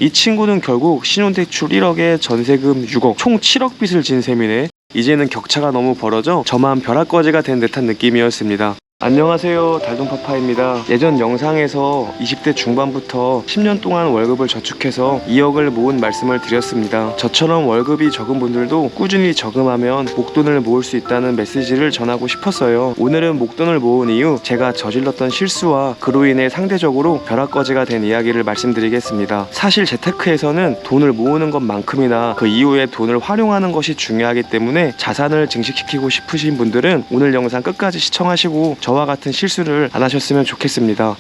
이 친구는 결국 신용대출 1억에 전세금 6억 총 7억 빚을 진 셈이네. 이제는 격차가 너무 벌어져 저만 벼락거지가 된 듯한 느낌이었습니다. 안녕하세요, 달동파파입니다. 예전 영상에서 20대 중반부터 10년 동안 월급을 저축해서 2억을 모은 말씀을 드렸습니다. 저처럼 월급이 적은 분들도 꾸준히 저금하면 목돈을 모을 수 있다는 메시지를 전하고 싶었어요. 오늘은 목돈을 모은 이유, 제가 저질렀던 실수와 그로 인해 상대적으로 벼락거지가 된 이야기를 말씀드리겠습니다. 사실 재테크에서는 돈을 모으는 것만큼이나 그 이후에 돈을 활용하는 것이 중요하기 때문에 자산을 증식시키고 싶으신 분들은 오늘 영상 끝까지 시청하시고 저와 같은 실수를 안 하셨으면 좋겠습니다.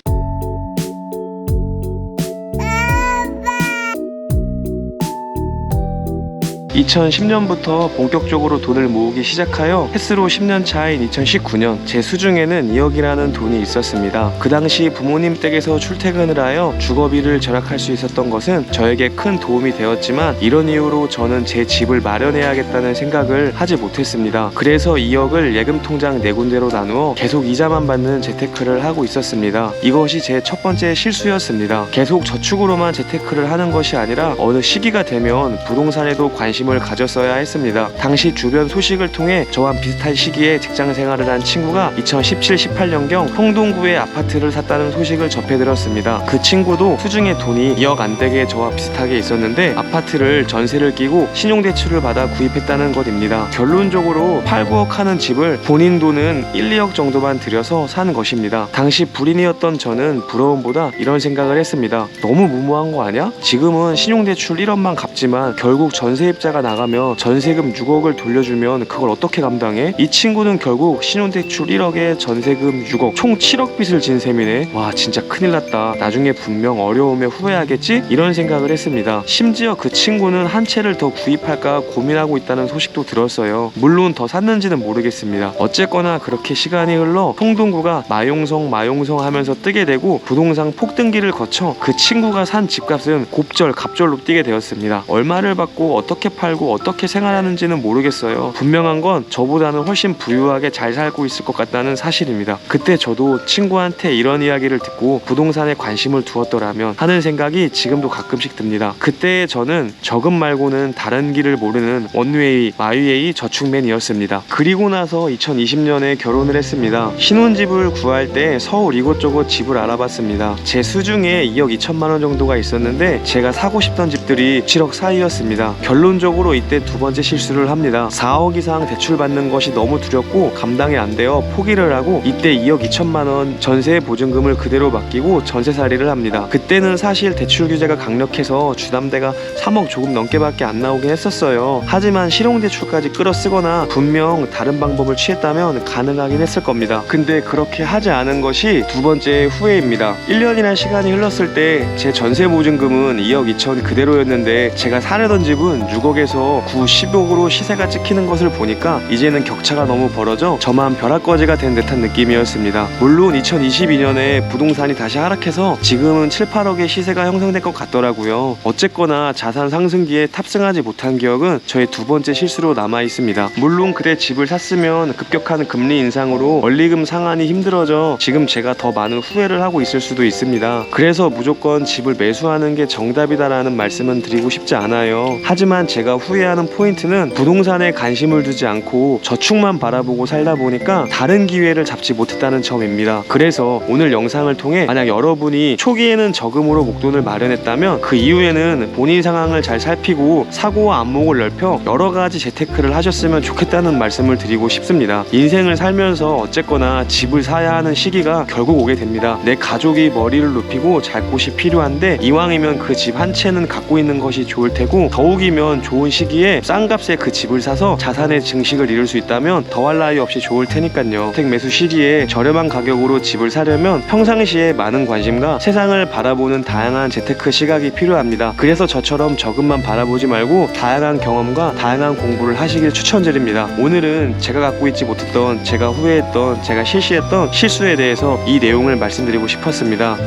2010년부터 본격적으로 돈을 모으기 시작하여 횟수로 10년 차인 2019년 제 수중에는 2억이라는 돈이 있었습니다. 그 당시 부모님 댁에서 출퇴근을 하여 주거비를 절약할 수 있었던 것은 저에게 큰 도움이 되었지만, 이런 이유로 저는 제 집을 마련해야겠다는 생각을 하지 못했습니다. 그래서 2억을 예금 통장 4군데로 나누어 계속 이자만 받는 재테크를 하고 있었습니다. 이것이 제 첫 번째 실수였습니다. 계속 저축으로만 재테크를 하는 것이 아니라 어느 시기가 되면 부동산에도 관심을 가졌어야 했습니다. 당시 주변 소식을 통해 저와 비슷한 시기에 직장 생활을 한 친구가 2017-18년경 홍동구에 아파트를 샀다는 소식을 접해 들었습니다. 그 친구도 수중에 돈이 2억 안 되게 저와 비슷하게 있었는데 아파트를 전세를 끼고 신용대출을 받아 구입했다는 것입니다. 결론적으로 8, 9억 하는 집을 본인 돈은 1, 2억 정도만 들여서 산 것입니다. 당시 불인이었던 저는 부러움보다 이런 생각을 했습니다. 너무 무모한 거 아니야? 지금은 신용대출 1억만 갚지만 결국 전세입자가 나가면 전세금 6억을 돌려주면 그걸 어떻게 감당해? 이 친구는 결국 신용대출 1억에 전세금 6억 총 7억 빚을 진 셈이네. 와, 진짜 큰일 났다. 나중에 분명 어려움에 후회하겠지? 이런 생각을 했습니다. 심지어 그 친구는 한 채를 더 구입할까 고민하고 있다는 소식도 들었어요. 물론 더 샀는지는 모르겠습니다. 어쨌거나 그렇게 시간이 흘러 홍동구가 마용성 하면서 뜨게 되고 부동산 폭등기를 거쳐 그 친구가 산 집값은 갑절로 뛰게 되었습니다. 얼마를 받고 어떻게 팔고 어떻게 생활하는지는 모르겠어요. 분명한 건 저보다는 훨씬 부유하게 잘 살고 있을 것 같다는 사실입니다. 그때 저도 친구한테 이런 이야기를 듣고 부동산에 관심을 두었더라면 하는 생각이 지금도 가끔씩 듭니다. 그때 저는 저금 말고는 다른 길을 모르는 원웨이, 마이웨이 저축맨이었습니다. 그리고 나서 2020년에 결혼을 했습니다. 신혼집을 구할 때 서울 이곳저곳 집을 알아봤습니다. 제 수중에 2억 2천만 원 정도가 있었는데 제가 사고 싶던 집들이 7억 사이였습니다. 결론적으로 이때 두 번째 실수를 합니다. 4억 이상 대출받는 것이 너무 두렵고 감당이 안 되어 포기를 하고 이때 2억 2천만 원 전세 보증금을 그대로 맡기고 전세살이를 합니다. 그때는 사실 대출 규제가 강력해서 주담대가 3억 조금 넘게밖에 안 나오긴 했었어요. 하지만 실용대출까지 끌어쓰거나 분명 다른 방법을 취했다면 가능하긴 했을 겁니다. 근데 그렇게 하지 않은 것이 두 번째 후회입니다. 1년이나 시간이 흘렀을 때 제 전세 보증금은 2억 2천 그대로였는데 제가 사려던 집은 6억에서 9, 10억으로 시세가 찍히는 것을 보니까 이제는 격차가 너무 벌어져 저만 벼락거지가 된 듯한 느낌이었습니다. 물론 2022년에 부동산이 다시 하락해서 지금은 7, 8억의 시세가 형성된 것 같더라고요. 어쨌거나 자산 상승기에 탑승하지 못한 기억은 저의 두 번째 실수로 남아 있습니다. 물론 그때 집을 샀으면 급격한 금리 인상으로 원리금 상환이 힘들어져 지금 제가 더 많은 후회를 하고 있을 수도 있습니다. 그래서 무조건 집을 매수하는 게 정답이다라는 말씀은 드리고 싶지 않아요. 하지만 제가 후회하는 포인트는 부동산에 관심을 두지 않고 저축만 바라보고 살다 보니까 다른 기회를 잡지 못했다는 점입니다. 그래서 오늘 영상을 통해 만약 여러분이 초기에는 저금으로 목돈을 마련했다면 그 이후에는 본인 상황을 잘 살피고 사고와 안목을 넓혀 여러가지 재테크를 하셨으면 좋겠다는 말씀을 드리고 싶습니다. 인생을 살면서 어쨌거나 집을 사야 하는 시기가 결국 오게 됩니다. 내 가족이 머리를 눕히고 잘 곳이 필요한데 이왕이면 그 집 한 채는 갖고 있는 것이 좋을 테고, 더욱이면 좋은 시기에 싼 값에 그 집을 사서 자산의 증식을 이룰 수 있다면 더할 나위 없이 좋을 테니까요. 주택 매수 시기에 저렴한 가격으로 집을 사려면 평상시에 많은 관심과 세상을 바라보는 다양한 재테크 시각이 필요합니다. 그래서 저처럼 저금만 바라보지 말고 다양한 경험과 다양한 공부를 하시길 추천드립니다. 오늘은 제가 갖고 있지 못했던, 제가 후회했던, 제가 실시했던 실수에 대해서 이 내용을 말씀드리고 싶었습니다.